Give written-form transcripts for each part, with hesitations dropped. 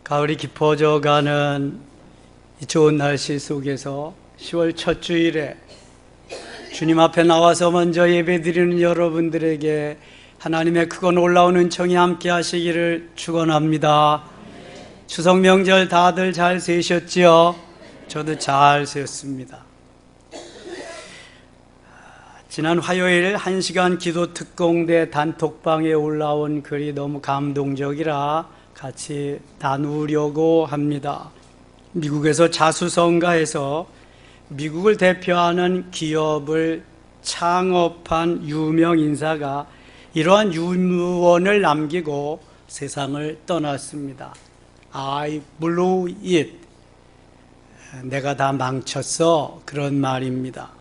가을이 깊어져가는 이 좋은 날씨 속에서 10월 첫 주일에 주님 앞에 나와서 먼저 예배드리는 여러분들에게 하나님의 크고 놀라운 은총이 함께 하시기를 축원합니다. 추석 명절 다들 잘 세셨지요? 저도 잘 세웠습니다. 지난 화요일 1시간 기도 특공대 단톡방에 올라온 글이 너무 감동적이라 같이 나누려고 합니다. 미국에서 자수성가에서 미국을 대표하는 기업을 창업한 유명 인사가 이러한 유언을 남기고 세상을 떠났습니다. I blew it. 내가 다 망쳤어. 그런 말입니다.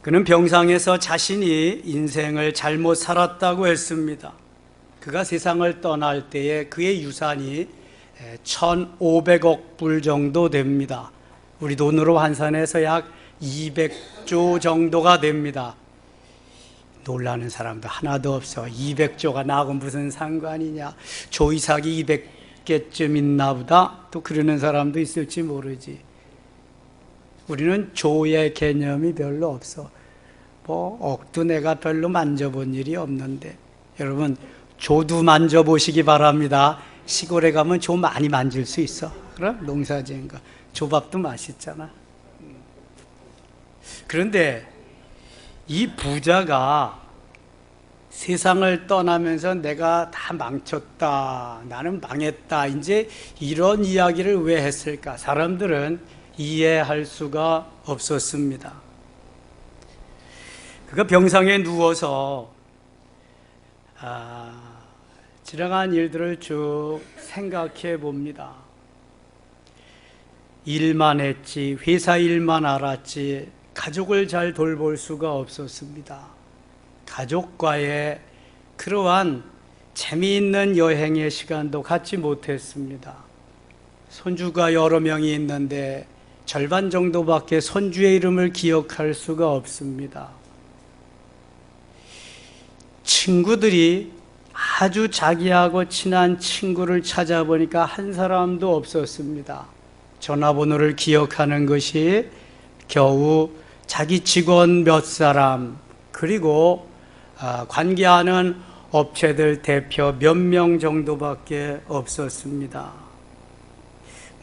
그는 병상에서 자신이 인생을 잘못 살았다고 했습니다. 그가 세상을 떠날 때에 그의 유산이 1,500억 불 정도 됩니다. 우리 돈으로 환산해서 약 200조 정도가 됩니다. 놀라는 사람도 하나도 없어. 200조가 나하고 무슨 상관이냐. 조이삭이 200개쯤 있나 보다. 또 그러는 사람도 있을지 모르지. 우리는 조의 개념이 별로 없어. 억도 내가 별로 만져본 일이 없는데. 여러분, 조도 만져보시기 바랍니다. 시골에 가면 조 많이 만질 수 있어. 그럼 농사지은 거. 조밥도 맛있잖아. 그런데 이 부자가 세상을 떠나면서 내가 다 망쳤다, 나는 망했다, 이제 이런 이야기를 왜 했을까? 사람들은 이해할 수가 없었습니다. 그가 병상에 누워서 지나간 일들을 쭉 생각해 봅니다. 일만 했지, 회사 일만 알았지, 가족을 잘 돌볼 수가 없었습니다. 가족과의 그러한 재미있는 여행의 시간도 갖지 못했습니다. 손주가 여러 명이 있는데 절반 정도밖에 손주의 이름을 기억할 수가 없습니다. 친구들이 아주 자기하고 친한 친구를 찾아보니까 한 사람도 없었습니다. 전화번호를 기억하는 것이 겨우 자기 직원 몇 사람, 그리고 관계하는 업체들 대표 몇 명 정도밖에 없었습니다.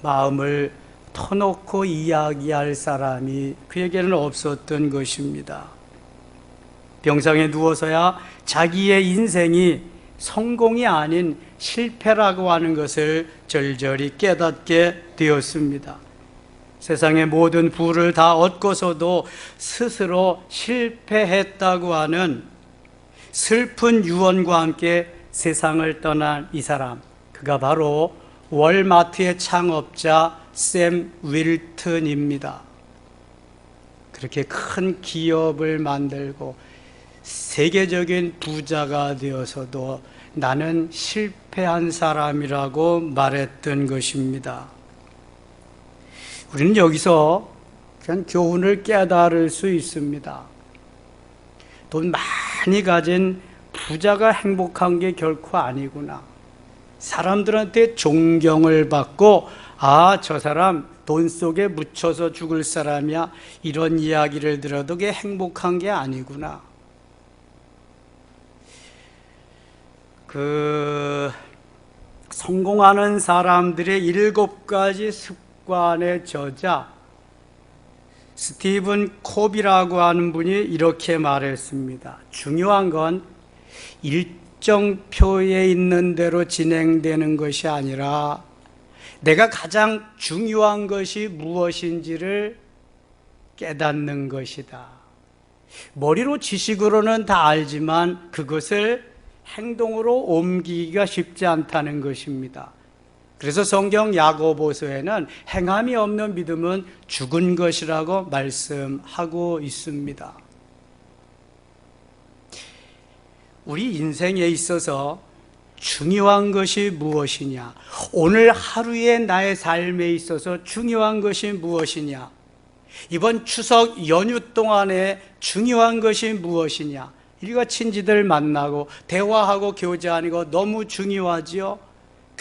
마음을 터놓고 이야기할 사람이 그에게는 없었던 것입니다. 병상에 누워서야 자기의 인생이 성공이 아닌 실패라고 하는 것을 절절히 깨닫게 되었습니다. 세상의 모든 부를 다 얻고서도 스스로 실패했다고 하는 슬픈 유언과 함께 세상을 떠난 이 사람, 그가 바로 월마트의 창업자 샘 윌튼입니다. 그렇게 큰 기업을 만들고 세계적인 부자가 되어서도 나는 실패한 사람이라고 말했던 것입니다. 우리는 여기서 그냥 교훈을 깨달을 수 있습니다. 돈 많이 가진 부자가 행복한 게 결코 아니구나. 사람들한테 존경을 받고 저 사람 돈 속에 묻혀서 죽을 사람이야, 이런 이야기를 들어도 그게 행복한 게 아니구나. 성공하는 사람들의 7가지 습관의 저자 스티븐 콥이라고 하는 분이 이렇게 말했습니다. 중요한 건 일정표에 있는 대로 진행되는 것이 아니라 내가 가장 중요한 것이 무엇인지를 깨닫는 것이다. 머리로 지식으로는 다 알지만 그것을 행동으로 옮기기가 쉽지 않다는 것입니다. 그래서 성경 야고보서에는 행함이 없는 믿음은 죽은 것이라고 말씀하고 있습니다. 우리 인생에 있어서 중요한 것이 무엇이냐? 오늘 하루의 나의 삶에 있어서 중요한 것이 무엇이냐? 이번 추석 연휴 동안에 중요한 것이 무엇이냐? 우리가 친지들 만나고 대화하고 교제하는 거 너무 중요하지요?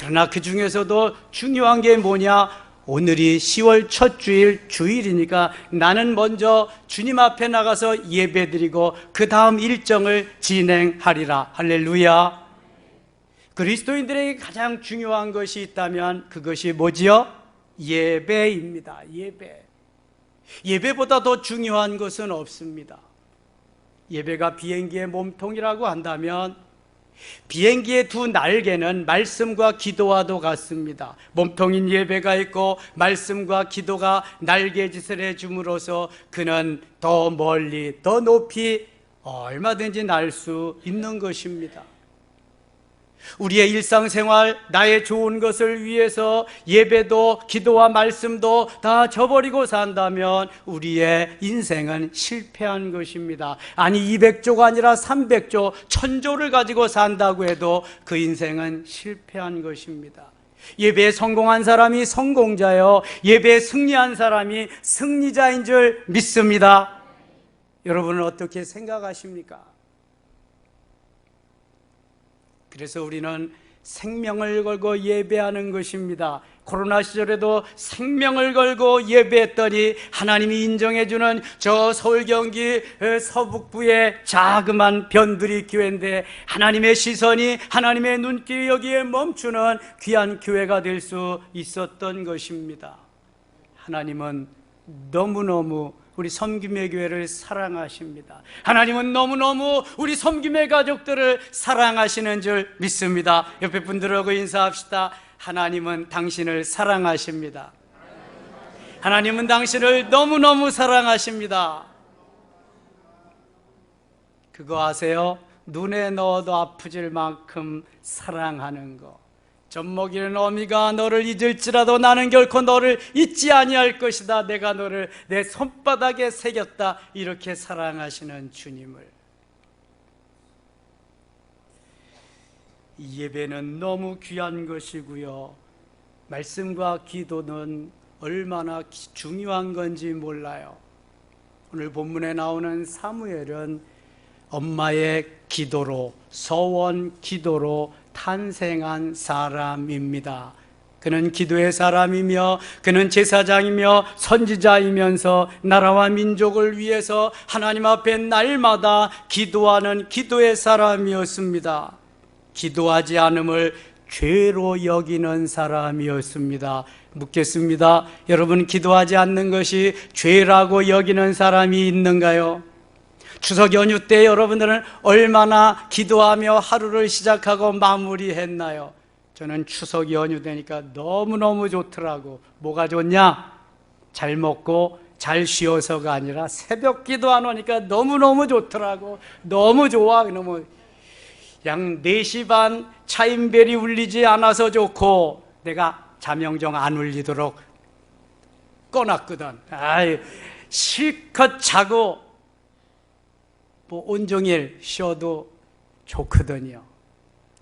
그러나 그 중에서도 중요한 게 뭐냐? 오늘이 10월 첫 주일 주일이니까 나는 먼저 주님 앞에 나가서 예배드리고 그 다음 일정을 진행하리라. 할렐루야. 그리스도인들에게 가장 중요한 것이 있다면 그것이 뭐지요? 예배입니다. 예배. 예배보다 더 중요한 것은 없습니다. 예배가 비행기의 몸통이라고 한다면 비행기의 두 날개는 말씀과 기도와도 같습니다. 몸통인 예배가 있고 말씀과 기도가 날개짓을 해줌으로써 그는 더 멀리 더 높이 얼마든지 날 수 있는 것입니다. 우리의 일상생활, 나의 좋은 것을 위해서 예배도 기도와 말씀도 다 저버리고 산다면 우리의 인생은 실패한 것입니다. 아니 200조가 아니라 300조, 1000조를 가지고 산다고 해도 그 인생은 실패한 것입니다. 예배에 성공한 사람이 성공자요, 예배에 승리한 사람이 승리자인 줄 믿습니다. 여러분은 어떻게 생각하십니까? 그래서 우리는 생명을 걸고 예배하는 것입니다. 코로나 시절에도 생명을 걸고 예배했더니 하나님이 인정해주는 저 서울 경기 서북부의 자그만 변두리 교회인데 하나님의 시선이, 하나님의 눈길이 여기에 멈추는 귀한 교회가 될 수 있었던 것입니다. 하나님은 너무너무 우리 섬김의 교회를 사랑하십니다. 하나님은 너무너무 우리 섬김의 가족들을 사랑하시는 줄 믿습니다. 옆에 분들하고 인사합시다. 하나님은 당신을 사랑하십니다. 하나님은 당신을 너무너무 사랑하십니다. 그거 아세요? 눈에 넣어도 아프질 만큼 사랑하는 거. 젖먹이는 어미가 너를 잊을지라도 나는 결코 너를 잊지 아니할 것이다. 내가 너를 내 손바닥에 새겼다. 이렇게 사랑하시는 주님을. 이 예배는 너무 귀한 것이고요, 말씀과 기도는 얼마나 중요한 건지 몰라요. 오늘 본문에 나오는 사무엘은 엄마의 기도로, 서원 기도로 탄생한 사람입니다. 그는 기도의 사람이며 그는 제사장이며 선지자이면서 나라와 민족을 위해서 하나님 앞에 날마다 기도하는 기도의 사람이었습니다. 기도하지 않음을 죄로 여기는 사람이었습니다. 묻겠습니다. 여러분, 기도하지 않는 것이 죄라고 여기는 사람이 있는가요? 추석 연휴 때 여러분들은 얼마나 기도하며 하루를 시작하고 마무리했나요? 저는 추석 연휴 되니까 너무너무 좋더라고. 뭐가 좋냐? 잘 먹고 잘 쉬어서가 아니라 새벽 기도 안 오니까 너무너무 좋더라고. 너무 좋아. 너무 양 4시 반 차임벨이 울리지 않아서 좋고, 내가 자명정 안 울리도록 꺼놨거든. 실컷 자고 온종일 쉬어도 좋거든요.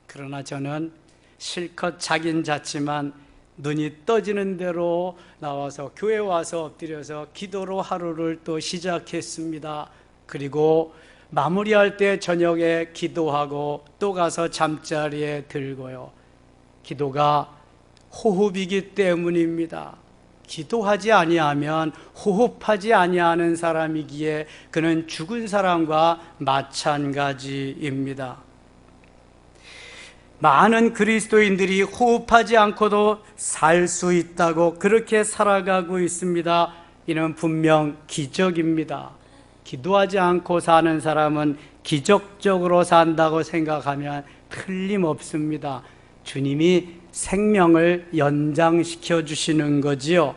그러나 저는 실컷 자긴 잤지만 눈이 떠지는 대로 나와서 교회 와서 엎드려서 기도로 하루를 또 시작했습니다. 그리고 마무리할 때 저녁에 기도하고 또 가서 잠자리에 들고요. 기도가 호흡이기 때문입니다. 기도하지 아니하면 호흡하지 아니하는 사람이기에 그는 죽은 사람과 마찬가지입니다. 많은 그리스도인들이 호흡하지 않고도 살 수 있다고 그렇게 살아가고 있습니다. 이는 분명 기적입니다. 기도하지 않고 사는 사람은 기적적으로 산다고 생각하면 틀림없습니다. 주님이 생명을 연장시켜 주시는 거지요.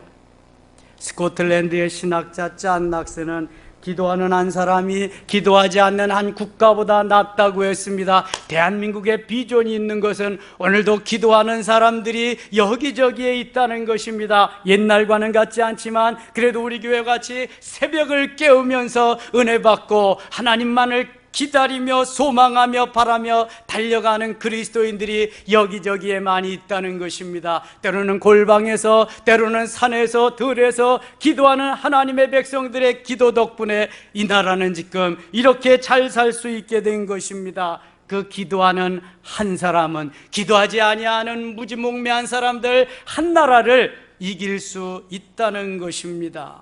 스코틀랜드의 신학자 짠 낙스는 기도하는 한 사람이 기도하지 않는 한 국가보다 낫다고 했습니다. 대한민국에 비전이 있는 것은 오늘도 기도하는 사람들이 여기저기에 있다는 것입니다. 옛날과는 같지 않지만 그래도 우리 교회 같이 새벽을 깨우면서 은혜 받고 하나님만을 기다리며 소망하며 바라며 달려가는 그리스도인들이 여기저기에 많이 있다는 것입니다. 때로는 골방에서, 때로는 산에서, 들에서 기도하는 하나님의 백성들의 기도 덕분에 이 나라는 지금 이렇게 잘 살 수 있게 된 것입니다. 그 기도하는 한 사람은 기도하지 아니하는 무지몽매한 사람들 한 나라를 이길 수 있다는 것입니다.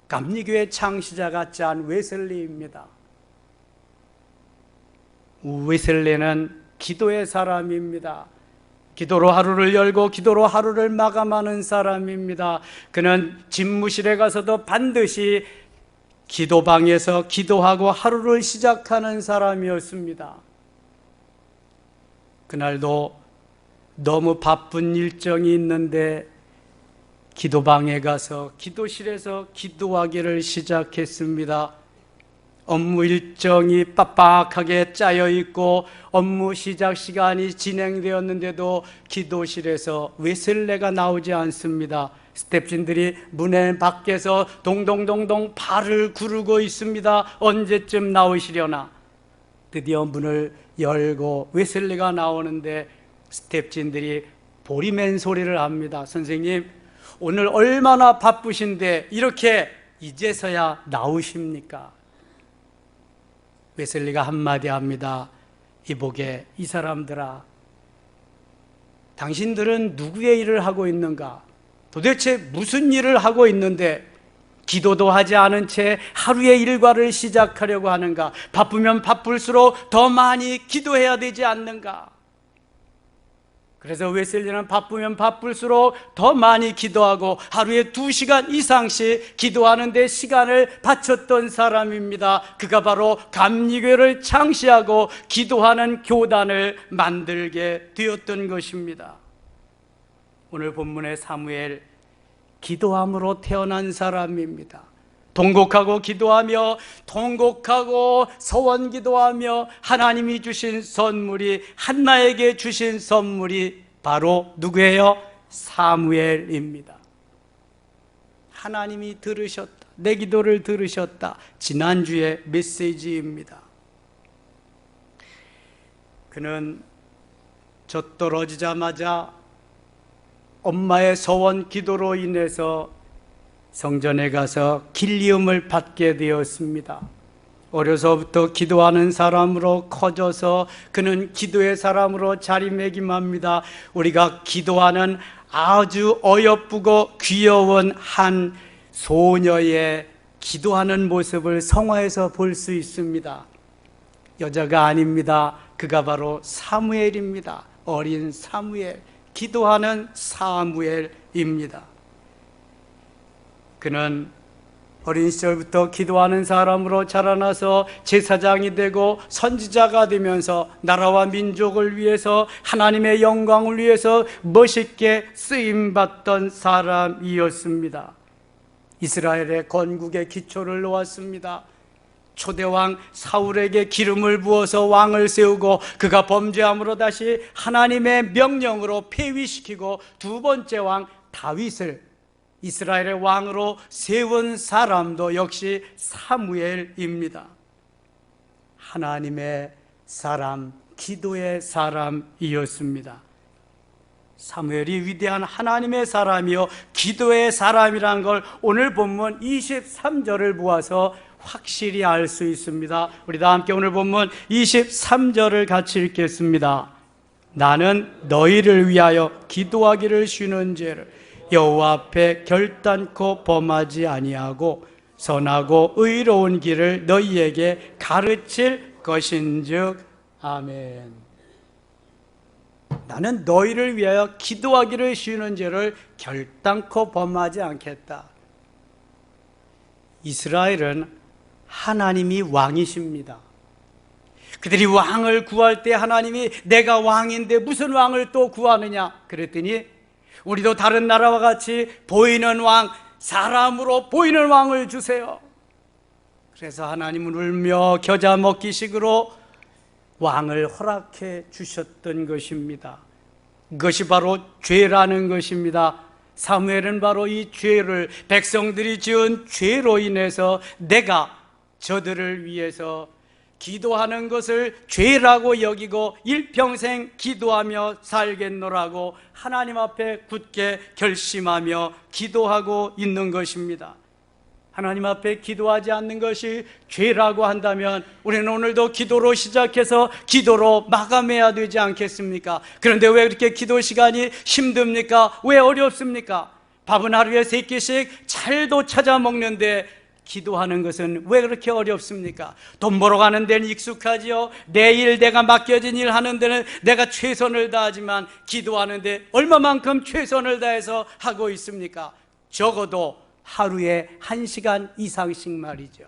감리교회 창시자가 짠 웨슬리입니다. 웨슬리는 기도의 사람입니다. 기도로 하루를 열고 기도로 하루를 마감하는 사람입니다. 그는 집무실에 가서도 반드시 기도방에서 기도하고 하루를 시작하는 사람이었습니다. 그날도 너무 바쁜 일정이 있는데 기도방에 가서 기도실에서 기도하기를 시작했습니다. 업무 일정이 빡빡하게 짜여 있고 업무 시작 시간이 진행되었는데도 기도실에서 웨슬레가 나오지 않습니다. 스태프진들이 문에 밖에서 동동동동 발을 구르고 있습니다. 언제쯤 나오시려나? 드디어 문을 열고 웨슬레가 나오는데 스태프진들이 보리맨 소리를 합니다. 선생님, 오늘 얼마나 바쁘신데 이렇게 이제서야 나오십니까? 웨슬리가 한마디 합니다. 이보게, 이 사람들아, 당신들은 누구의 일을 하고 있는가? 도대체 무슨 일을 하고 있는데 기도도 하지 않은 채 하루의 일과를 시작하려고 하는가? 바쁘면 바쁠수록 더 많이 기도해야 되지 않는가? 그래서 웨슬리는 바쁘면 바쁠수록 더 많이 기도하고 하루에 2시간 이상씩 기도하는 데 시간을 바쳤던 사람입니다. 그가 바로 감리교회를 창시하고 기도하는 교단을 만들게 되었던 것입니다. 오늘 본문의 사무엘, 기도함으로 태어난 사람입니다. 통곡하고 기도하며 통곡하고 서원 기도하며 하나님이 주신 선물이, 한나에게 주신 선물이 바로 누구예요? 사무엘입니다. 하나님이 들으셨다, 내 기도를 들으셨다. 지난주의 메시지입니다. 그는 젖떨어지자마자 엄마의 서원 기도로 인해서 성전에 가서 길리움을 받게 되었습니다. 어려서부터 기도하는 사람으로 커져서 그는 기도의 사람으로 자리매김합니다. 우리가 기도하는 아주 어여쁘고 귀여운 한 소녀의 기도하는 모습을 성화에서 볼 수 있습니다. 여자가 아닙니다. 그가 바로 사무엘입니다. 어린 사무엘, 기도하는 사무엘입니다. 그는 어린 시절부터 기도하는 사람으로 자라나서 제사장이 되고 선지자가 되면서 나라와 민족을 위해서, 하나님의 영광을 위해서 멋있게 쓰임받던 사람이었습니다. 이스라엘의 건국의 기초를 놓았습니다. 초대왕 사울에게 기름을 부어서 왕을 세우고 그가 범죄함으로 다시 하나님의 명령으로 폐위시키고 두 번째 왕 다윗을 이스라엘의 왕으로 세운 사람도 역시 사무엘입니다. 하나님의 사람, 기도의 사람이었습니다. 사무엘이 위대한 하나님의 사람이요 기도의 사람이라는 걸 오늘 본문 23절을 보아서 확실히 알 수 있습니다. 우리 다 함께 오늘 본문 23절을 같이 읽겠습니다. 나는 너희를 위하여 기도하기를 쉬는 죄를 여호와 앞에 결단코 범하지 아니하고 선하고 의로운 길을 너희에게 가르칠 것인즉. 아멘. 나는 너희를 위하여 기도하기를 쉬는 죄를 결단코 범하지 않겠다. 이스라엘은 하나님이 왕이십니다. 그들이 왕을 구할 때 하나님이 내가 왕인데 무슨 왕을 또 구하느냐 그랬더니 우리도 다른 나라와 같이 보이는 왕, 사람으로 보이는 왕을 주세요. 그래서 하나님은 울며 겨자 먹기식으로 왕을 허락해 주셨던 것입니다. 그것이 바로 죄라는 것입니다. 사무엘은 바로 이 죄를, 백성들이 지은 죄로 인해서 내가 저들을 위해서 기도하는 것을 죄라고 여기고 일평생 기도하며 살겠노라고 하나님 앞에 굳게 결심하며 기도하고 있는 것입니다. 하나님 앞에 기도하지 않는 것이 죄라고 한다면 우리는 오늘도 기도로 시작해서 기도로 마감해야 되지 않겠습니까? 그런데 왜 그렇게 기도 시간이 힘듭니까? 왜 어렵습니까? 밥은 하루에 3끼씩 잘도 찾아 먹는데 기도하는 것은 왜 그렇게 어렵습니까? 돈 벌어 가는 데는 익숙하지요. 내일 내가 맡겨진 일 하는 데는 내가 최선을 다하지만 기도하는데 얼마만큼 최선을 다해서 하고 있습니까? 적어도 하루에 1시간 이상씩 말이죠.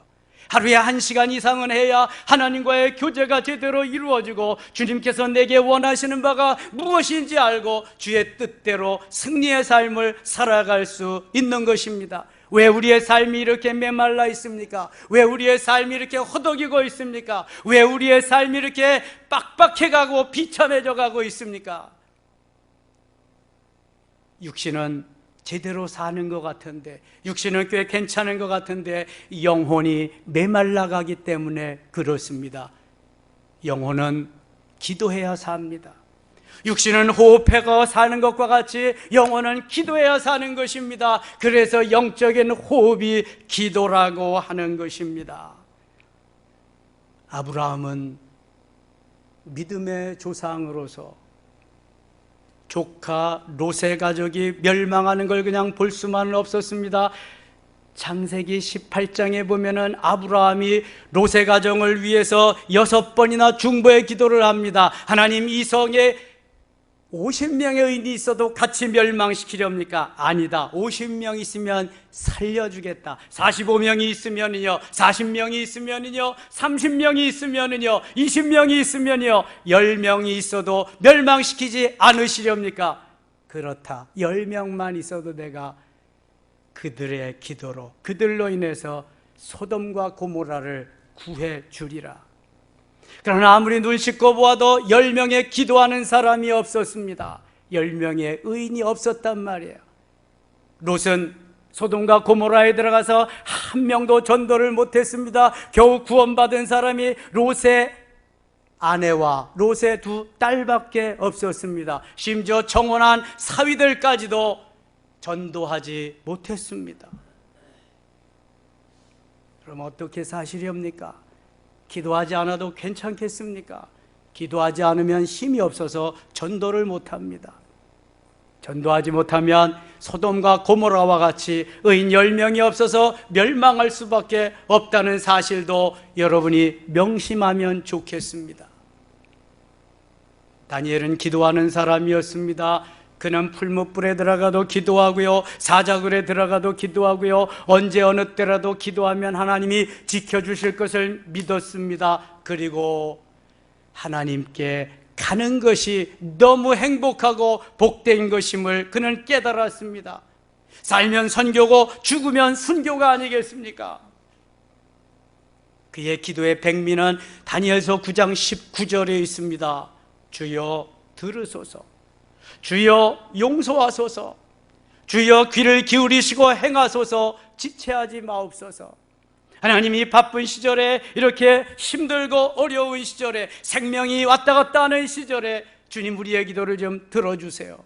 하루에 1시간 이상은 해야 하나님과의 교제가 제대로 이루어지고 주님께서 내게 원하시는 바가 무엇인지 알고 주의 뜻대로 승리의 삶을 살아갈 수 있는 것입니다. 왜 우리의 삶이 이렇게 메말라 있습니까? 왜 우리의 삶이 이렇게 허덕이고 있습니까? 왜 우리의 삶이 이렇게 빡빡해가고 비참해져 가고 있습니까? 육신은 제대로 사는 것 같은데, 육신은 꽤 괜찮은 것 같은데 영혼이 메말라가기 때문에 그렇습니다. 영혼은 기도해야 삽니다. 육신은 호흡해가 사는 것과 같이 영혼은 기도해야 사는 것입니다. 그래서 영적인 호흡이 기도라고 하는 것입니다. 아브라함은 믿음의 조상으로서 조카 롯의 가족이 멸망하는 걸 그냥 볼 수만은 없었습니다. 창세기 18장에 보면은 아브라함이 롯의 가정을 위해서 6번이나 중보의 기도를 합니다. 하나님, 이 성에 50명의 의인이 있어도 같이 멸망시키렵니까? 아니다. 50명 있으면 살려주겠다. 45명이 있으면은요, 40명이 있으면은요, 30명이 있으면은요, 20명이 있으면요, 10명이 있어도 멸망시키지 않으시렵니까? 그렇다. 10명만 있어도 내가 그들의 기도로, 그들로 인해서 소돔과 고모라를 구해 주리라. 그러나 아무리 눈 씻고 보아도 10명의 기도하는 사람이 없었습니다. 10명의 의인이 없었단 말이에요. 롯은 소돔과 고모라에 들어가서 한 명도 전도를 못했습니다. 겨우 구원받은 사람이 롯의 아내와 롯의 2 딸밖에 없었습니다. 심지어 청혼한 사위들까지도 전도하지 못했습니다. 그럼 어떻게 사시렵니까? 기도하지 않아도 괜찮겠습니까? 기도하지 않으면 힘이 없어서 전도를 못합니다. 전도하지 못하면 소돔과 고모라와 같이 의인 10명이 없어서 멸망할 수밖에 없다는 사실도 여러분이 명심하면 좋겠습니다. 다니엘은 기도하는 사람이었습니다. 그는 풀무불에 들어가도 기도하고요, 사자굴에 들어가도 기도하고요, 언제 어느 때라도 기도하면 하나님이 지켜주실 것을 믿었습니다. 그리고 하나님께 가는 것이 너무 행복하고 복된 것임을 그는 깨달았습니다. 살면 선교고 죽으면 순교가 아니겠습니까? 그의 기도의 백미는 다니엘서 9장 19절에 있습니다. 주여 들으소서, 주여 용서하소서, 주여 귀를 기울이시고 행하소서, 지체하지 마옵소서. 하나님이 바쁜 시절에, 이렇게 힘들고 어려운 시절에, 생명이 왔다 갔다 하는 시절에 주님, 우리의 기도를 좀 들어주세요.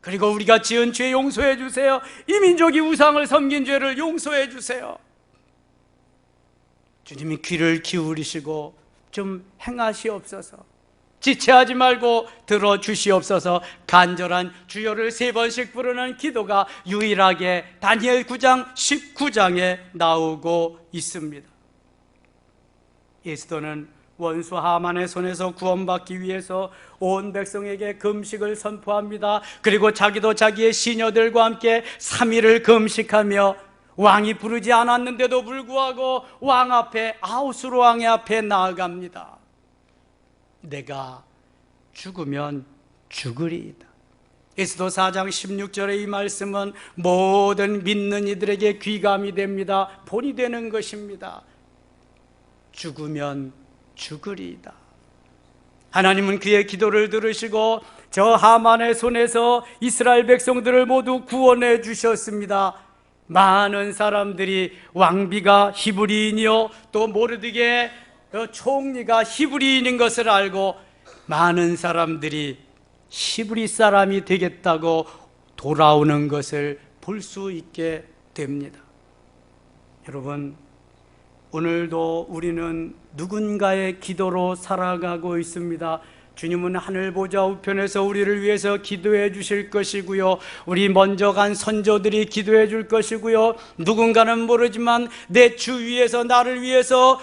그리고 우리가 지은 죄 용서해 주세요. 이 민족이 우상을 섬긴 죄를 용서해 주세요. 주님이 귀를 기울이시고 좀 행하시옵소서. 지체하지 말고 들어주시옵소서. 간절한 주여를 3번씩 부르는 기도가 유일하게 다니엘 9장 19장에 나오고 있습니다. 에스더는 원수 하만의 손에서 구원받기 위해서 온 백성에게 금식을 선포합니다. 그리고 자기도 자기의 시녀들과 함께 3일을 금식하며 왕이 부르지 않았는데도 불구하고 왕 앞에, 아하수로 왕의 앞에 나아갑니다. 내가 죽으면 죽으리이다. 에스더 4장 16절의 이 말씀은 모든 믿는 이들에게 귀감이 됩니다. 본이 되는 것입니다. 죽으면 죽으리이다. 하나님은 그의 기도를 들으시고 저 하만의 손에서 이스라엘 백성들을 모두 구원해 주셨습니다. 많은 사람들이 왕비가 히브리인이요, 또 모르드게 총리가 히브리인인 것을 알고 많은 사람들이 히브리 사람이 되겠다고 돌아오는 것을 볼 수 있게 됩니다. 여러분, 오늘도 우리는 누군가의 기도로 살아가고 있습니다. 주님은 하늘 보좌 우편에서 우리를 위해서 기도해 주실 것이고요, 우리 먼저 간 선조들이 기도해 줄 것이고요, 누군가는 모르지만 내 주위에서 나를 위해서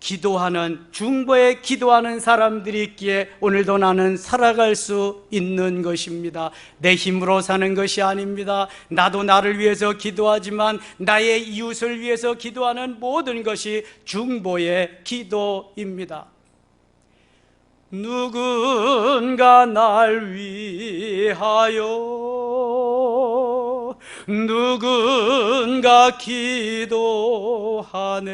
기도하는, 중보에 기도하는 사람들이 있기에 오늘도 나는 살아갈 수 있는 것입니다. 내 힘으로 사는 것이 아닙니다. 나도 나를 위해서 기도하지만 나의 이웃을 위해서 기도하는 모든 것이 중보의 기도입니다. 누군가 날 위하여 누군가 기도하네.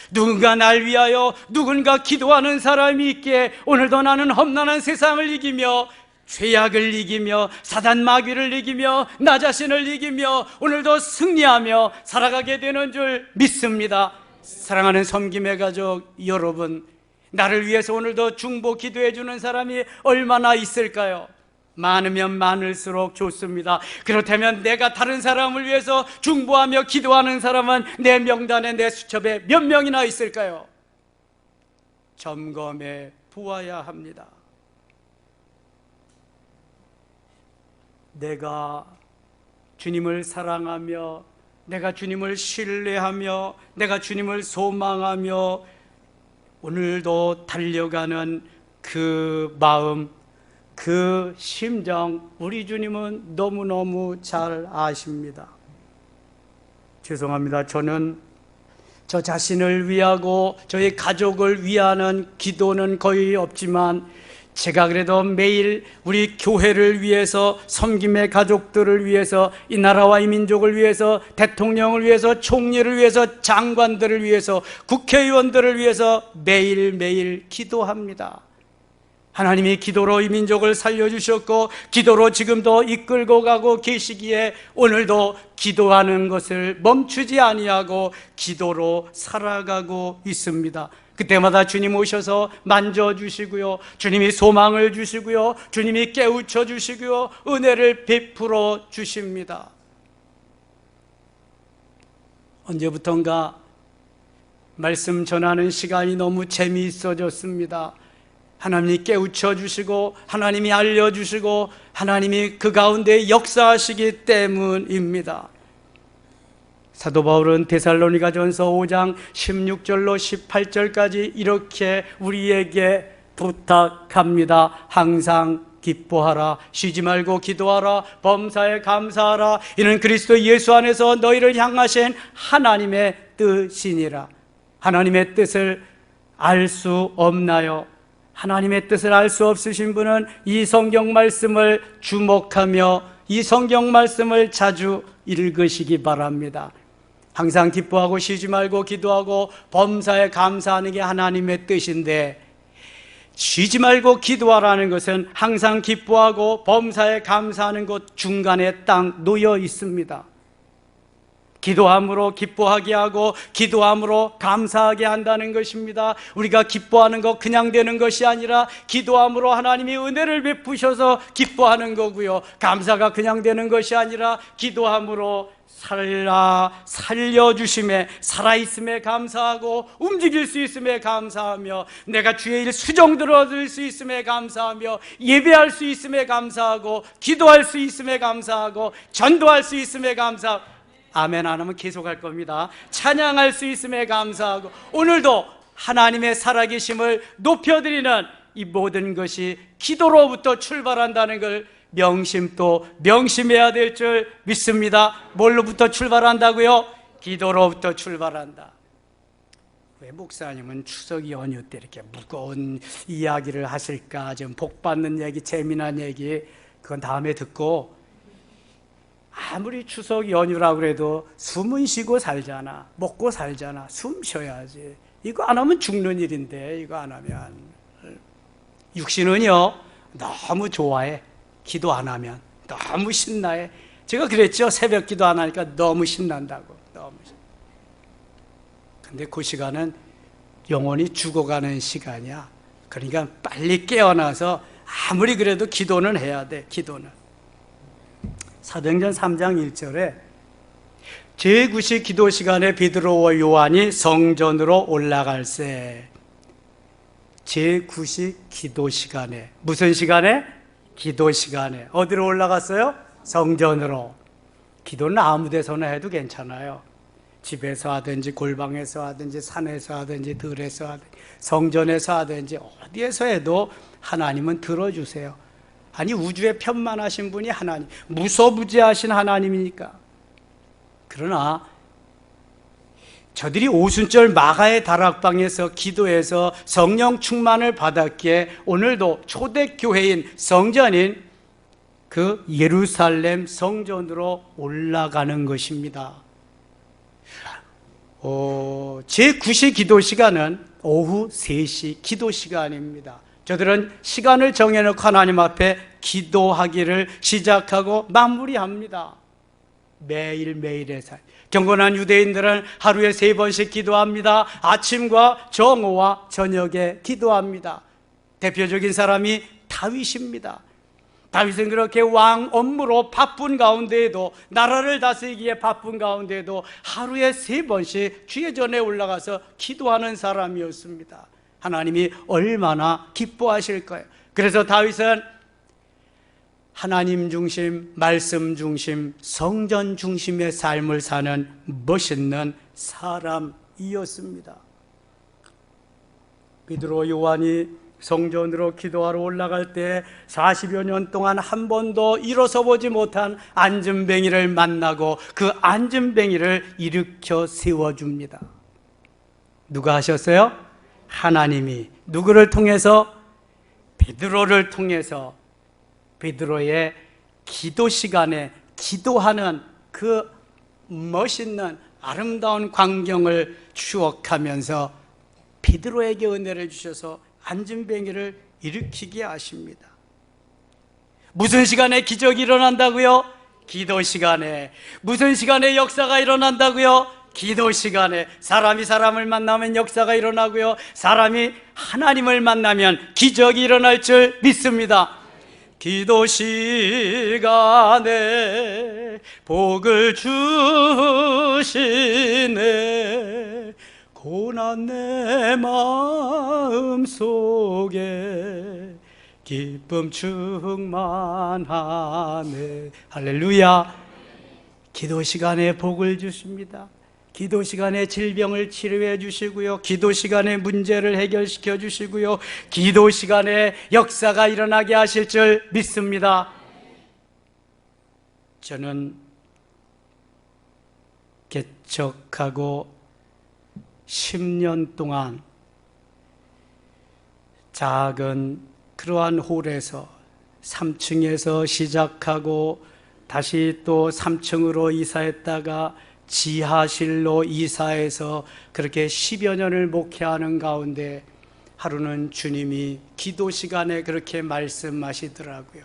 누군가 날 위하여 누군가 기도하는 사람이 있기에 오늘도 나는 험난한 세상을 이기며 죄악을 이기며 사단 마귀를 이기며 나 자신을 이기며 오늘도 승리하며 살아가게 되는 줄 믿습니다. 사랑하는 섬김의 가족 여러분, 나를 위해서 오늘도 중보 기도해 주는 사람이 얼마나 있을까요? 많으면 많을수록 좋습니다. 그렇다면 내가 다른 사람을 위해서 중보하며 기도하는 사람은 내 명단에, 내 수첩에 몇 명이나 있을까요? 점검해 보아야 합니다. 내가 주님을 사랑하며, 내가 주님을 신뢰하며, 내가 주님을 소망하며 오늘도 달려가는 그 마음, 그 심정, 우리 주님은 너무너무 잘 아십니다. 죄송합니다. 저는 저 자신을 위하고 저희 가족을 위하는 기도는 거의 없지만 제가 그래도 매일 우리 교회를 위해서, 섬김의 가족들을 위해서, 이 나라와 이 민족을 위해서, 대통령을 위해서, 총리를 위해서, 장관들을 위해서, 국회의원들을 위해서 매일매일 기도합니다. 하나님이 기도로 이 민족을 살려주셨고 기도로 지금도 이끌고 가고 계시기에 오늘도 기도하는 것을 멈추지 아니하고 기도로 살아가고 있습니다. 그때마다 주님 오셔서 만져주시고요, 주님이 소망을 주시고요, 주님이 깨우쳐 주시고요, 은혜를 베풀어 주십니다. 언제부턴가 말씀 전하는 시간이 너무 재미있어졌습니다. 하나님이 깨우쳐 주시고 하나님이 알려주시고 하나님이 그 가운데 역사하시기 때문입니다. 사도 바울은 데살로니가전서 5장 16절로 18절까지 이렇게 우리에게 부탁합니다. 항상 기뻐하라, 쉬지 말고 기도하라, 범사에 감사하라. 이는 그리스도 예수 안에서 너희를 향하신 하나님의 뜻이니라. 하나님의 뜻을 알 수 없나요? 하나님의 뜻을 알 수 없으신 분은 이 성경 말씀을 주목하며 이 성경 말씀을 자주 읽으시기 바랍니다. 항상 기뻐하고 쉬지 말고 기도하고 범사에 감사하는 게 하나님의 뜻인데, 쉬지 말고 기도하라는 것은 항상 기뻐하고 범사에 감사하는 것 중간에 딱 놓여 있습니다. 기도함으로 기뻐하게 하고 기도함으로 감사하게 한다는 것입니다. 우리가 기뻐하는 것 그냥 되는 것이 아니라 기도함으로 하나님이 은혜를 베푸셔서 기뻐하는 거고요, 감사가 그냥 되는 것이 아니라 기도함으로 살려주심에, 살아있음에 감사하고 움직일 수 있음에 감사하며 내가 주의 일 수종들을 얻을 수 있음에 감사하며 예배할 수 있음에 감사하고 기도할 수 있음에 감사하고 전도할 수 있음에 감사하고, 아멘 안 하면 계속 할 겁니다. 찬양할 수 있음에 감사하고 오늘도 하나님의 살아계심을 높여드리는 이 모든 것이 기도로부터 출발한다는 걸 명심해야 될 줄 믿습니다. 뭘로부터 출발한다고요? 기도로부터 출발한다. 왜 목사님은 추석 연휴 때 이렇게 무거운 이야기를 하실까? 좀 복받는 얘기, 재미난 얘기, 그건 다음에 듣고, 아무리 추석 연휴라고 해도 숨은 쉬고 살잖아, 먹고 살잖아, 숨 쉬어야지. 이거 안 하면 죽는 일인데, 이거 안 하면. 육신은요 너무 좋아해. 기도 안 하면 너무 신나해. 제가 그랬죠. 새벽 기도 안 하니까 너무 신난다고. 근데 그 시간은 영혼이 죽어가는 시간이야. 그러니까 빨리 깨어나서 아무리 그래도 기도는 해야 돼. 기도는 사도행전 3장 1절에 제9시 기도 시간에 베드로와 요한이 성전으로 올라갈세. 제9시 기도 시간에, 무슨 시간에? 기도 시간에. 어디로 올라갔어요? 성전으로. 기도는 아무 데서나 해도 괜찮아요. 집에서 하든지 골방에서 하든지 산에서 하든지 들에서 하든지 성전에서 하든지 어디에서 해도 하나님은 들어주세요. 아니, 우주에 편만하신 분이 하나님, 무소부지하신 하나님이니까. 그러나 저들이 오순절 마가의 다락방에서 기도해서 성령 충만을 받았기에 오늘도 초대교회인 성전인 그 예루살렘 성전으로 올라가는 것입니다. 제9시 기도 시간은 오후 3시 기도 시간입니다. 저들은 시간을 정해놓고 하나님 앞에 기도하기를 시작하고 마무리합니다. 매일매일의 삶. 경건한 유대인들은 하루에 3번씩 기도합니다. 아침과 정오와 저녁에 기도합니다. 대표적인 사람이 다윗입니다. 다윗은 그렇게 왕 업무로 바쁜 가운데에도, 나라를 다스리기에 바쁜 가운데에도 하루에 3번씩 주의 전에 올라가서 기도하는 사람이었습니다. 하나님이 얼마나 기뻐하실까요? 그래서 다윗은 하나님 중심, 말씀 중심, 성전 중심의 삶을 사는 멋있는 사람이었습니다. 베드로 요한이 성전으로 기도하러 올라갈 때 40여 년 동안 한 번도 일어서 보지 못한 안진뱅이를 만나고 그 안진뱅이를 일으켜 세워줍니다. 누가 하셨어요? 하나님이. 누구를 통해서? 베드로를 통해서. 베드로의 기도 시간에 기도하는 그 멋있는 아름다운 광경을 추억하면서 베드로에게 은혜를 주셔서 안진뱅이를 일으키게 하십니다. 무슨 시간에 기적이 일어난다고요? 기도 시간에. 무슨 시간에 역사가 일어난다고요? 기도 시간에. 사람이 사람을 만나면 역사가 일어나고요, 사람이 하나님을 만나면 기적이 일어날 줄 믿습니다. 기도 시간에 복을 주시네. 고난 내 마음 속에 기쁨 충만하네. 할렐루야. 기도 시간에 복을 주십니다. 기도 시간에 질병을 치료해 주시고요, 기도 시간에 문제를 해결시켜 주시고요, 기도 시간에 역사가 일어나게 하실 줄 믿습니다. 저는 개척하고 10년 동안 작은 그러한 홀에서 3층에서 시작하고 다시 또 3층으로 이사했다가 지하실로 이사해서 그렇게 10여 년을 목회하는 가운데 하루는 주님이 기도 시간에 그렇게 말씀하시더라고요.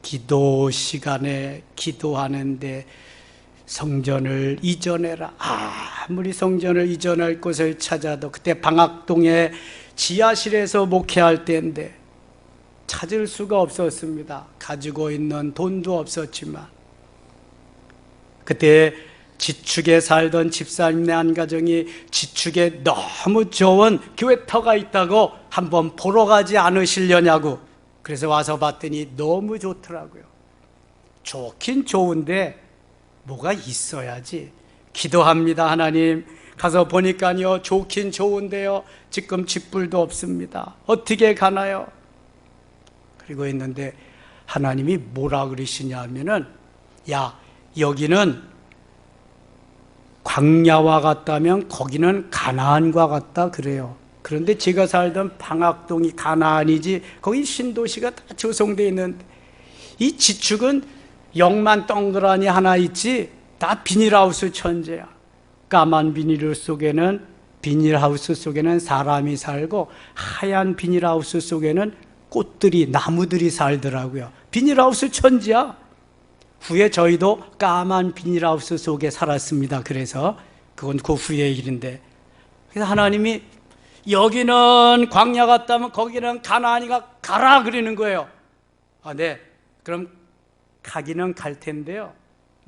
기도 시간에 기도하는데 성전을 이전해라. 아무리 성전을 이전할 곳을 찾아도, 그때 방학동에 지하실에서 목회할 때인데 찾을 수가 없었습니다. 가지고 있는 돈도 없었지만. 그때 지축에 살던 집사님네 한 가정이 지축에 너무 좋은 교회터가 있다고 한번 보러 가지 않으시려냐고. 그래서 와서 봤더니 너무 좋더라고요. 좋긴 좋은데 뭐가 있어야지. 기도합니다. 하나님, 가서 보니까요, 좋긴 좋은데요, 지금 집불도 없습니다. 어떻게 가나요? 그리고 있는데 하나님이 뭐라 그러시냐 하면은, 야, 여기는 광야와 같다면 거기는 가나안과 같다 그래요. 그런데 제가 살던 방학동이 가나안이지 거기 신도시가 다 조성되어 있는데, 이 지축은 영만 동그라니 하나 있지 다 비닐하우스 천재야. 까만 비닐하우스 속에는 사람이 살고, 하얀 비닐하우스 속에는 꽃들이, 나무들이 살더라고요. 비닐하우스 천지야. 후에 저희도 까만 비닐하우스 속에 살았습니다. 그래서 그건 그 후의 일인데, 그래서 하나님이 여기는 광야 같다면 거기는 가나안이가 가라 그러는 거예요. 네, 그럼 가기는 갈 텐데요,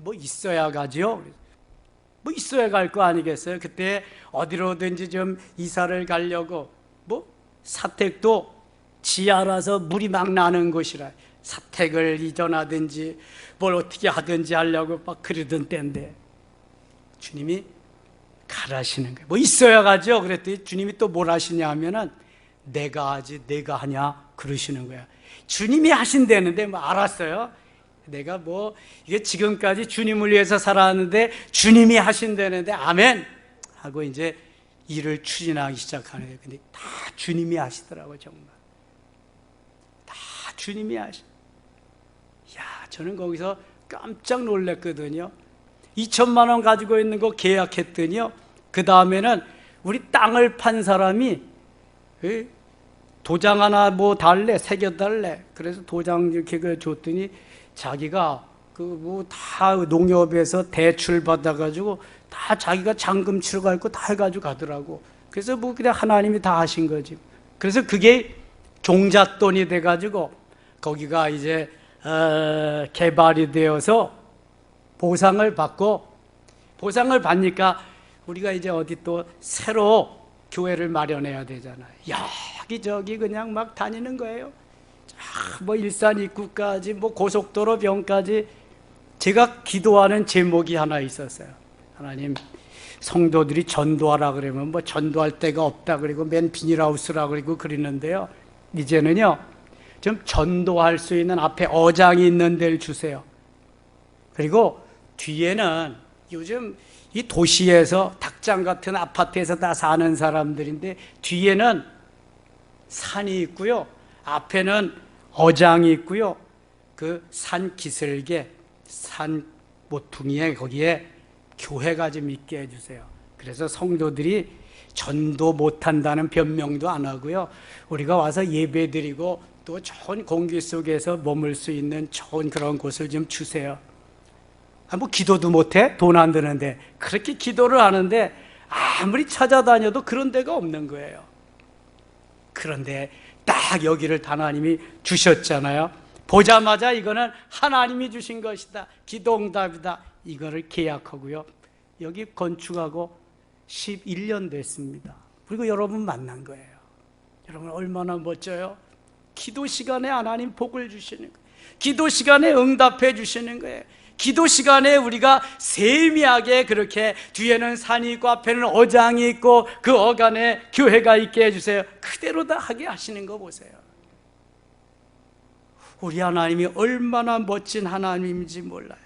뭐 있어야 가죠. 뭐 있어야 갈 거 아니겠어요? 그때 어디로든지 좀 이사를 가려고 뭐 사택도 지하라서 물이 막 나는 곳이라 사택을 이전하든지 뭘 어떻게 하든지 하려고 막 그러던 때인데 주님이 가라시는 거예요. 뭐 있어야 가죠. 그랬더니 주님이 또 뭘 하시냐 하면은 내가 하지 내가 하냐 그러시는 거야. 주님이 하신다는데 뭐 알았어요. 내가 뭐 이게 지금까지 주님을 위해서 살았는데 주님이 하신다는데 아멘 하고 이제 일을 추진하기 시작하는 거예요. 근데 다 주님이 하시더라고요. 정말 다 주님이 하시. 야, 저는 거기서 깜짝 놀랐거든요. 2천만 원 가지고 있는 거 계약했더니요, 그 다음에는 우리 땅을 판 사람이 도장 하나 뭐 달래, 새겨달래. 그래서 도장 이렇게 줬더니 자기가 그 뭐 다 농협에서 대출 받아가지고 다 자기가 잔금 치러 갈 거 다 해가지고 가더라고. 그래서 뭐 그냥 하나님이 다 하신 거지. 그래서 그게 종잣돈이 돼가지고 거기가 이제 개발이 되어서 보상을 받고, 보상을 받으니까 우리가 이제 어디 또 새로 교회를 마련해야 되잖아요. 여기저기 그냥 막 다니는 거예요. 뭐 일산 입구까지 뭐 고속도로 병까지. 제가 기도하는 제목이 하나 있었어요. 하나님, 성도들이 전도하라 그러면 뭐 전도할 데가 없다 그리고 맨 비닐하우스라 그리고 그러는데요, 이제는요 좀 전도할 수 있는 앞에 어장이 있는 데를 주세요. 그리고 뒤에는 요즘 이 도시에서 닭장 같은 아파트에서 다 사는 사람들인데 뒤에는 산이 있고요, 앞에는 어장이 있고요, 그 산 기슭에 산 모퉁이에 거기에 교회가 좀 있게 해주세요. 그래서 성도들이 전도 못한다는 변명도 안 하고요, 우리가 와서 예배드리고 또 좋은 공기 속에서 머물 수 있는 좋은 그런 곳을 좀 주세요. 뭐 기도도 못해? 돈 안 드는데. 그렇게 기도를 하는데 아무리 찾아다녀도 그런 데가 없는 거예요. 그런데 딱 여기를 하나님이 주셨잖아요. 보자마자 이거는 하나님이 주신 것이다, 기도응답이다, 이거를 계약하고요, 여기 건축하고 11년 됐습니다. 그리고 여러분 만난 거예요. 여러분 얼마나 멋져요. 기도 시간에 하나님 복을 주시는 거예요. 기도 시간에 응답해 주시는 거예요. 기도 시간에 우리가 세미하게 그렇게 뒤에는 산이 있고 앞에는 어장이 있고 그 어간에 교회가 있게 해주세요. 그대로 다 하게 하시는 거 보세요. 우리 하나님이 얼마나 멋진 하나님인지 몰라요.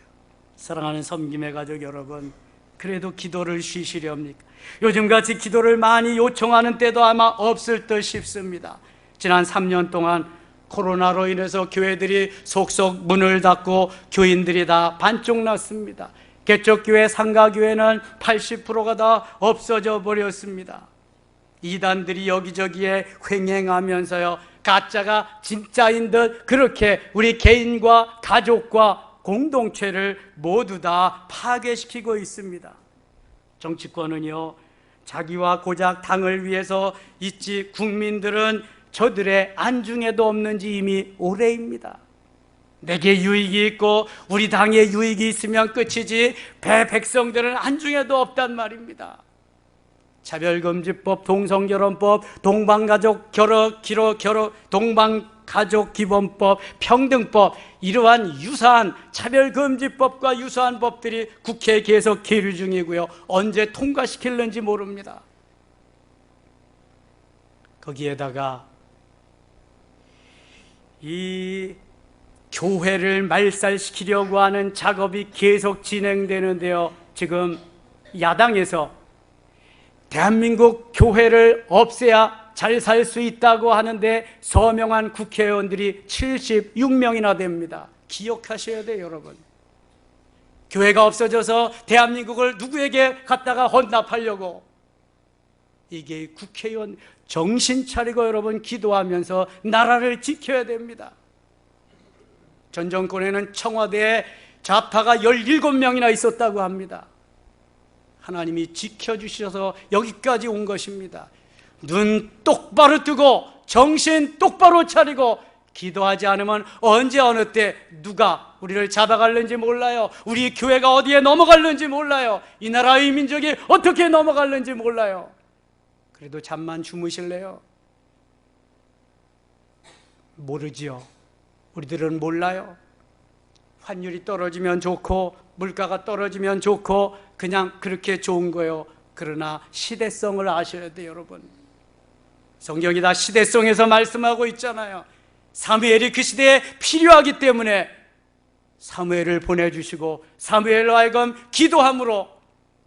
사랑하는 섬김의 가족 여러분, 그래도 기도를 쉬시렵니까? 요즘같이 기도를 많이 요청하는 때도 아마 없을 듯 싶습니다. 지난 3년 동안 코로나로 인해서 교회들이 속속 문을 닫고 교인들이 다 반쪽 났습니다. 개척교회, 상가교회는 80%가 다 없어져 버렸습니다. 이단들이 여기저기에 횡행하면서요, 가짜가 진짜인 듯 그렇게 우리 개인과 가족과 공동체를 모두 다 파괴시키고 있습니다. 정치권은요, 자기와 고작 당을 위해서 있지 국민들은 저들의 안중에도 없는지 이미 오래입니다. 내게 유익이 있고 우리 당에 유익이 있으면 끝이지 백성들은 안중에도 없단 말입니다. 차별금지법, 동성결혼법, 동방가족기본법, 평등법, 이러한 유사한 차별금지법과 유사한 법들이 국회에 계속 계류 중이고요, 언제 통과시킬는지 모릅니다. 거기에다가 이 교회를 말살시키려고 하는 작업이 계속 진행되는데요, 지금 야당에서 대한민국 교회를 없애야 잘 살 수 있다고 하는데 서명한 국회의원들이 76명이나 됩니다. 기억하셔야 돼요, 여러분. 교회가 없어져서 대한민국을 누구에게 갖다가 헌납하려고. 이게 국회의원 정신 차리고 여러분 기도하면서 나라를 지켜야 됩니다. 전 정권에는 청와대에 좌파가 17명이나 있었다고 합니다. 하나님이 지켜주셔서 여기까지 온 것입니다. 눈 똑바로 뜨고 정신 똑바로 차리고 기도하지 않으면 언제 어느 때 누가 우리를 잡아갈는지 몰라요. 우리 교회가 어디에 넘어갈는지 몰라요. 이 나라의 민족이 어떻게 넘어갈는지 몰라요. 그래도 잠만 주무실래요? 모르지요. 우리들은 몰라요. 환율이 떨어지면 좋고 물가가 떨어지면 좋고 그냥 그렇게 좋은 거예요. 그러나 시대성을 아셔야 돼요, 여러분. 성경이 다 시대성에서 말씀하고 있잖아요. 사무엘이 그 시대에 필요하기 때문에 사무엘을 보내주시고 사무엘로 하여금 기도함으로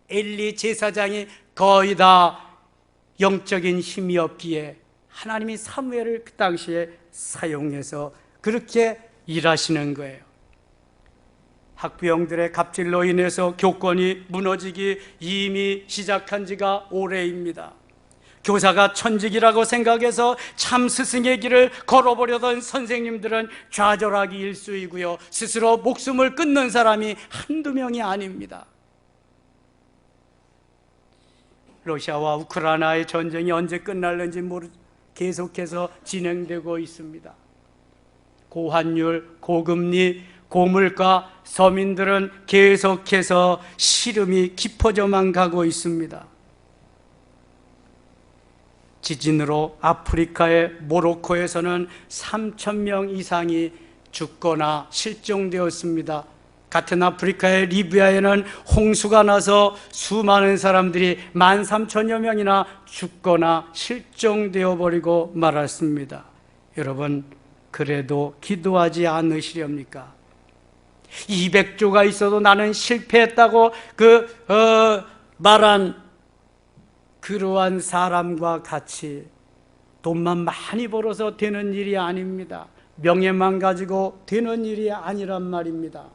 엘리 제사장이 거의 다 영적인 힘이 없기에 하나님이 사무엘을 그 당시에 사용해서 그렇게 일하시는 거예요. 학부형들의 갑질로 인해서 교권이 무너지기 이미 시작한 지가 오래입니다. 교사가 천직이라고 생각해서 참 스승의 길을 걸어보려던 선생님들은 좌절하기 일쑤이고요, 스스로 목숨을 끊는 사람이 한두 명이 아닙니다. 러시아와 우크라이나의 전쟁이 언제 끝날는지 계속해서 진행되고 있습니다. 고환율, 고금리, 고물가, 서민들은 계속해서 시름이 깊어져만 가고 있습니다. 지진으로 아프리카의 모로코에서는 3,000명 이상이 죽거나 실종되었습니다. 같은 아프리카의 리비아에는 홍수가 나서 수많은 사람들이 13,000여 명이나 죽거나 실종되어 버리고 말았습니다. 여러분, 그래도 기도하지 않으시렵니까? 200조가 있어도 나는 실패했다고 말한 그러한 사람과 같이 돈만 많이 벌어서 되는 일이 아닙니다. 명예만 가지고 되는 일이 아니란 말입니다.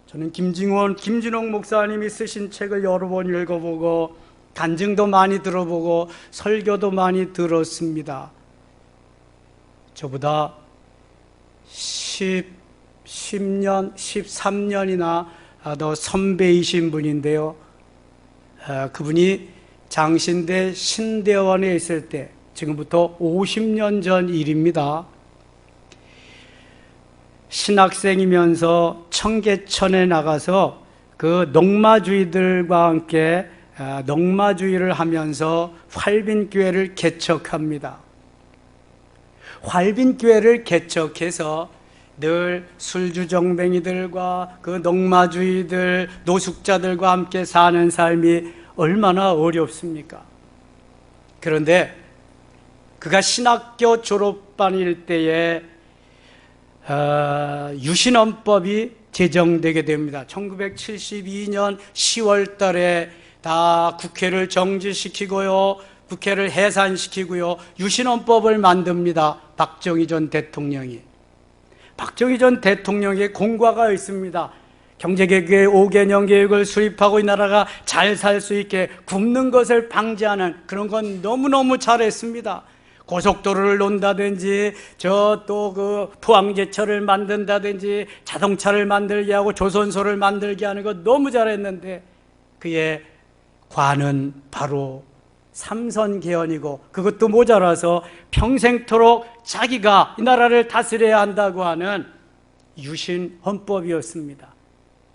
저는 김진홍 목사님이 쓰신 책을 여러 번 읽어보고 간증도 많이 들어보고 설교도 많이 들었습니다. 저보다 10년, 13년이나 더 선배이신 분인데요. 그분이 장신대 신대원에 있을 때, 지금부터 50년 전 일입니다. 신학생이면서 청계천에 나가서 그 농마주의들과 함께 농마주의를 하면서 활빈교회를 개척합니다. 활빈교회를 개척해서 늘 술주정뱅이들과 그 농마주의들, 노숙자들과 함께 사는 삶이 얼마나 어렵습니까? 그런데 그가 신학교 졸업반일 때에 유신헌법이 제정되게 됩니다. 1972년 10월 달에 다 국회를 정지시키고요, 국회를 해산시키고요, 유신헌법을 만듭니다. 박정희 전 대통령이. 박정희 전 대통령의 공과가 있습니다. 경제개혁의 5개년 계획을 수립하고 이 나라가 잘 살 수 있게 굶는 것을 방지하는 그런 건 너무너무 잘했습니다. 고속도로를 논다든지 또 포항제철을 만든다든지 자동차를 만들게 하고 조선소를 만들게 하는 거 너무 잘했는데 그의 과는 바로 삼선개헌이고 그것도 모자라서 평생토록 자기가 이 나라를 다스려야 한다고 하는 유신헌법이었습니다.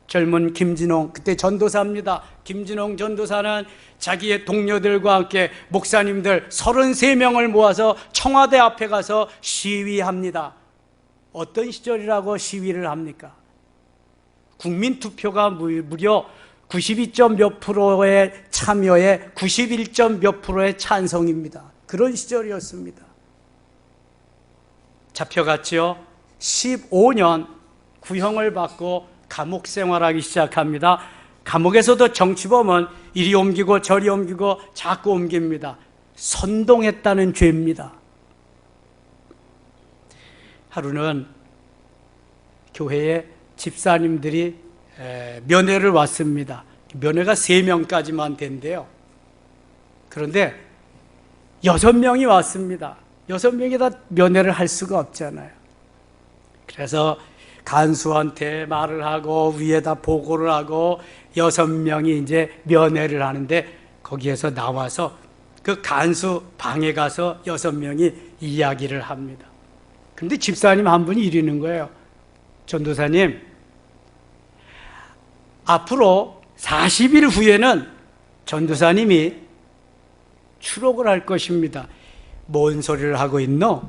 젊은 김진홍, 그때 전도사입니다. 김진홍 전도사는 자기의 동료들과 함께 목사님들 33명을 모아서 청와대 앞에 가서 시위합니다. 어떤 시절이라고 시위를 합니까? 국민투표가 무려 92점 몇 프로의 참여에 91점 몇 프로의 찬성입니다. 그런 시절이었습니다. 잡혀갔지요. 15년 구형을 받고 감옥 생활하기 시작합니다. 감옥에서도 정치범은 이리 옮기고 저리 옮기고 자꾸 옮깁니다. 선동했다는 죄입니다. 하루는 교회에 집사님들이 면회를 왔습니다. 면회가 3명까지만 된대요. 그런데 6명이 왔습니다. 6명이 다 면회를 할 수가 없잖아요. 그래서 간수한테 말을 하고 위에다 보고를 하고 6명이 이제 면회를 하는데 거기에서 나와서 그 간수 방에 가서 6명이 이야기를 합니다. 그런데 집사님 한 분이 이러는 거예요. 전도사님, 앞으로 40일 후에는 전도사님이 추록을 할 것입니다. 뭔 소리를 하고 있노?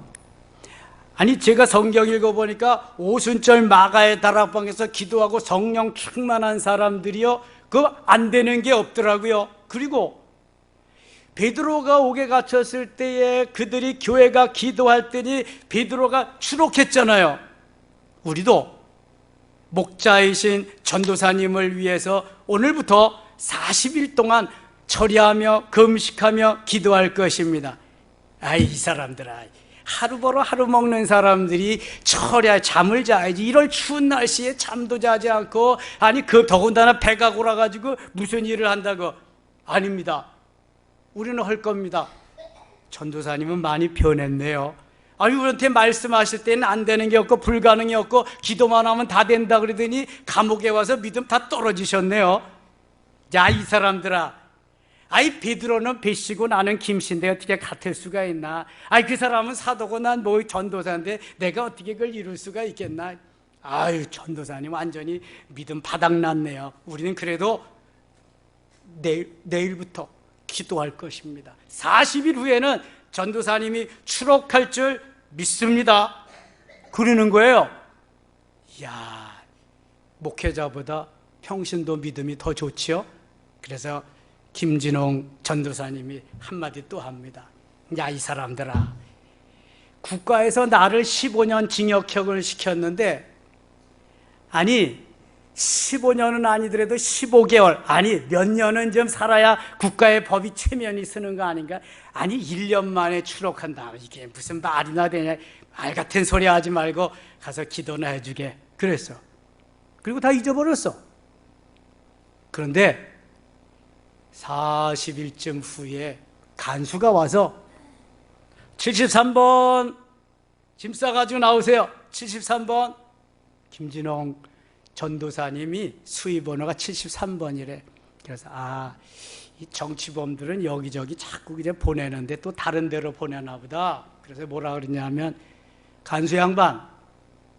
아니, 제가 성경 읽어보니까 오순절 마가의 다락방에서 기도하고 성령 충만한 사람들이요, 그거 안 되는 게 없더라고요. 그리고 베드로가 옥에 갇혔을 때에 그들이 교회가 기도할 때니 베드로가 추록했잖아요. 우리도 목자이신 전도사님을 위해서 오늘부터 40일 동안 철야하며 금식하며 기도할 것입니다. 아이, 이 사람들아, 하루 벌어 하루 먹는 사람들이 철야 잠을 자야지. 이럴 추운 날씨에 잠도 자지 않고, 아니 그 더군다나 배가 골아가지고 무슨 일을 한다고. 아닙니다. 우리는 할 겁니다. 전도사님은 많이 변했네요. 아니, 우리한테 말씀하실 때는 안 되는 게 없고 불가능이 없고 기도만 하면 다 된다 그러더니 감옥에 와서 믿음 다 떨어지셨네요. 야, 이 사람들아, 아이, 베드로는 배씨고 나는 김씨인데 어떻게 같을 수가 있나? 아이, 그 사람은 사도고 난 뭐 전도사인데 내가 어떻게 그걸 이룰 수가 있겠나? 아유, 전도사님 완전히 믿음 바닥났네요. 우리는 그래도 내일부터 기도할 것입니다. 40일 후에는 전도사님이 추록할 줄 믿습니다. 그러는 거예요. 이야, 목회자보다 평신도 믿음이 더 좋지요. 그래서 김진홍 전도사님이 한마디 또 합니다. 야, 이 사람들아, 국가에서 나를 15년 징역형을 시켰는데, 아니 15년은 아니더라도 15개월, 아니 몇 년은 좀 살아야 국가의 법이 체면이 서는 거 아닌가? 아니 1년 만에 추록한다, 이게 무슨 말이나 되냐. 말 같은 소리 하지 말고 가서 기도나 해주게 그랬어. 그리고 다 잊어버렸어. 그런데 40일쯤 후에 간수가 와서 73번 짐 싸가지고 나오세요. 73번 김진홍 전도사님이 수의번호가 73번이래. 그래서 이 정치범들은 여기저기 자꾸 이제 보내는데 또 다른 데로 보내나 보다. 그래서 뭐라 그러냐면, 간수 양반,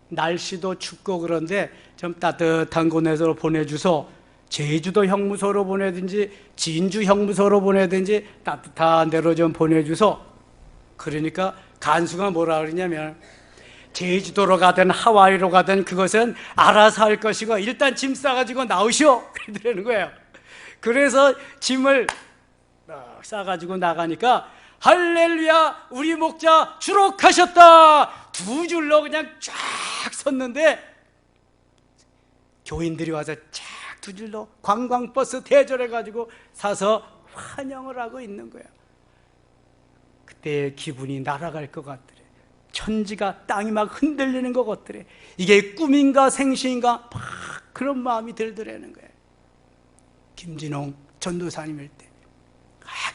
날씨도 춥고 그런데 좀 따뜻한 곳에서 보내주소. 제주도 형무소로 보내든지 진주 형무소로 보내든지 따뜻한 데로 좀 보내주소. 그러니까 간수가 뭐라 그러냐면, 제주도로 가든 하와이로 가든 그것은 알아서 할 것이고 일단 짐 싸가지고 나오시오, 그러더라는 거예요. 그래서 짐을 싸가지고 나가니까 할렐루야, 우리 목자 추록하셨다, 두 줄로 그냥 쫙 섰는데 교인들이 와서 쫙 두 줄로 관광버스 대절해가지고 사서 환영을 하고 있는 거예요. 그때 기분이 날아갈 것 같더래. 천지가 땅이 막 흔들리는 것 같더래. 이게 꿈인가 생시인가 막 그런 마음이 들더라는 거예요. 김진홍 전도사님일 때.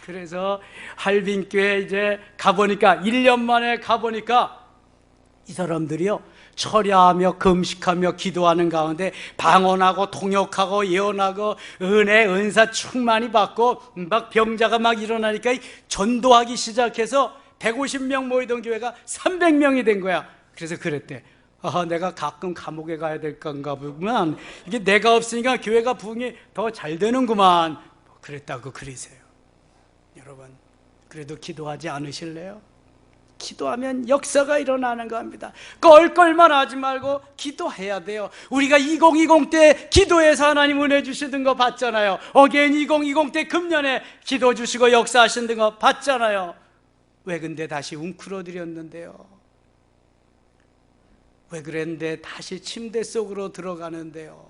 그래서 할빈교회 이제 가보니까 1년 만에 가보니까 이 사람들이요, 철야하며 금식하며 기도하는 가운데 방언하고 통역하고 예언하고 은혜 은사 충만히 받고 막 병자가 막 일어나니까 전도하기 시작해서 150명 모이던 교회가 300명이 된 거야. 그래서 그랬대. 내가 가끔 감옥에 가야 될 건가 보구만. 이게 내가 없으니까 교회가 부흥이 더 잘 되는구만. 그랬다고 그러세요. 여러분, 그래도 기도하지 않으실래요? 기도하면 역사가 일어나는 겁니다. 껄껄만 하지 말고 기도해야 돼요. 우리가 2020 때 기도해서 하나님 은혜 주시던 거 봤잖아요. 어게인 2020 때 금년에 기도 주시고 역사하시는 거 봤잖아요. 왜 근데 다시 웅크러뜨렸는데요? 왜 그랬는데 다시 침대 속으로 들어가는데요?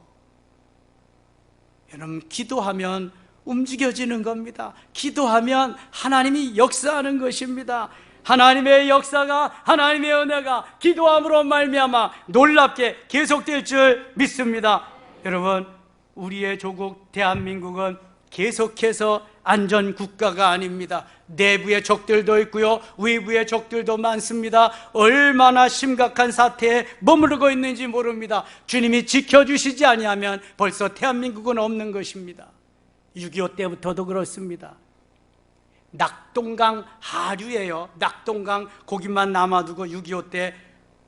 여러분, 기도하면 움직여지는 겁니다. 기도하면 하나님이 역사하는 것입니다. 하나님의 역사가, 하나님의 은혜가 기도함으로 말미암아 놀랍게 계속될 줄 믿습니다. 여러분, 우리의 조국 대한민국은 계속해서 안전국가가 아닙니다. 내부의 적들도 있고요, 외부의 적들도 많습니다. 얼마나 심각한 사태에 머무르고 있는지 모릅니다. 주님이 지켜주시지 아니하면 벌써 대한민국은 없는 것입니다. 6.25 때부터도 그렇습니다. 낙동강 하류예요. 낙동강 거기만 남아두고 6.25 때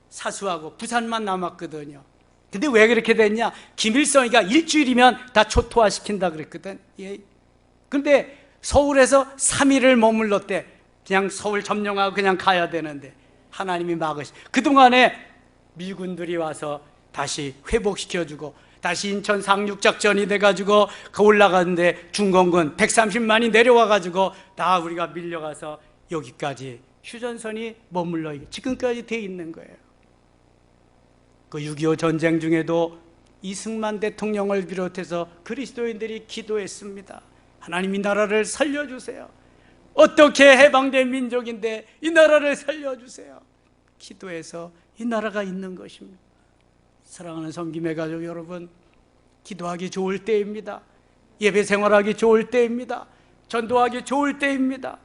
사수하고 부산만 남았거든요. 근데 왜 그렇게 됐냐? 김일성이가 일주일이면 다 초토화시킨다 그랬거든. 예. 근데 서울에서 3일을 머물렀대. 그냥 서울 점령하고 그냥 가야 되는데 하나님이 막으시. 그동안에 미군들이 와서 다시 회복시켜주고 다시 인천 상륙작전이 돼가지고 올라가는데 중공군 130만이 내려와가지고 다 우리가 밀려가서 여기까지 휴전선이 머물러 지금까지 돼 있는 거예요. 그 6.25 전쟁 중에도 이승만 대통령을 비롯해서 그리스도인들이 기도했습니다. 하나님 이 나라를 살려주세요. 어떻게 해방된 민족인데 이 나라를 살려주세요. 기도해서 이 나라가 있는 것입니다. 사랑하는 섬김의 가족 여러분, 기도하기 좋을 때입니다. 예배 생활하기 좋을 때입니다. 전도하기 좋을 때입니다.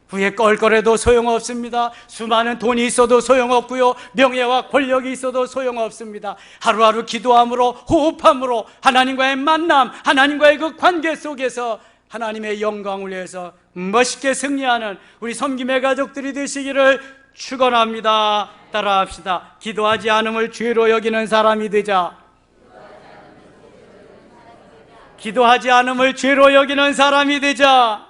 후에 껄껄해도 소용없습니다. 수많은 돈이 있어도 소용없고요, 명예와 권력이 있어도 소용없습니다. 하루하루 기도함으로, 호흡함으로 하나님과의 만남, 하나님과의 그 관계 속에서 하나님의 영광을 위해서 멋있게 승리하는 우리 섬김의 가족들이 되시기를 축원합니다. 따라합시다. 기도하지 않음을 죄로 여기는 사람이 되자. 기도하지 않음을 죄로 여기는 사람이 되자.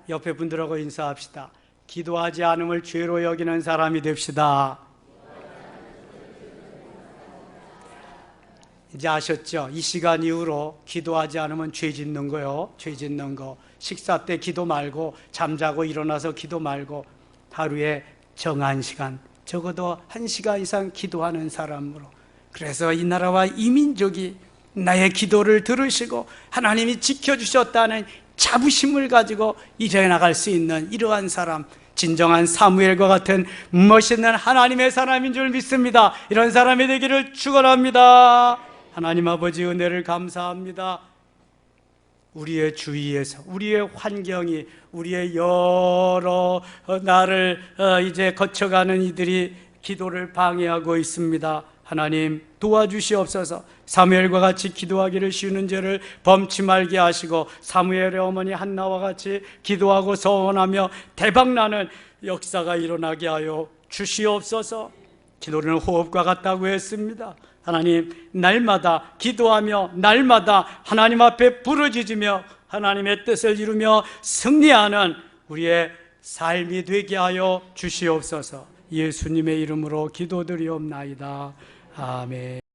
옆에 분들하고 인사합시다. 기도하지 않음을 죄로 여기는 사람이 됩시다. 이제 아셨죠? 이 시간 이후로 기도하지 않으면 죄 짓는 거요. 죄 짓는 거. 식사 때 기도 말고, 잠자고 일어나서 기도 말고, 하루에 정한 시간, 적어도 1시간 이상 기도하는 사람으로. 그래서 이 나라와 이 민족이 나의 기도를 들으시고 하나님이 지켜주셨다는 자부심을 가지고 일해 나갈 수 있는 이러한 사람, 진정한 사무엘과 같은 멋있는 하나님의 사람인 줄 믿습니다. 이런 사람이 되기를 축원합니다. 하나님 아버지 은혜를 감사합니다. 우리의 주위에서, 우리의 환경이, 우리의 여러 나를 이제 거쳐가는 이들이 기도를 방해하고 있습니다. 하나님 도와주시옵소서. 사무엘과 같이 기도하기를 쉬우는 죄를 범치 말게 하시고, 사무엘의 어머니 한나와 같이 기도하고 서원하며 대박나는 역사가 일어나게 하여 주시옵소서. 기도는 호흡과 같다고 했습니다. 하나님, 날마다 기도하며 날마다 하나님 앞에 부르짖으며 하나님의 뜻을 이루며 승리하는 우리의 삶이 되게 하여 주시옵소서. 예수님의 이름으로 기도드리옵나이다. 아멘.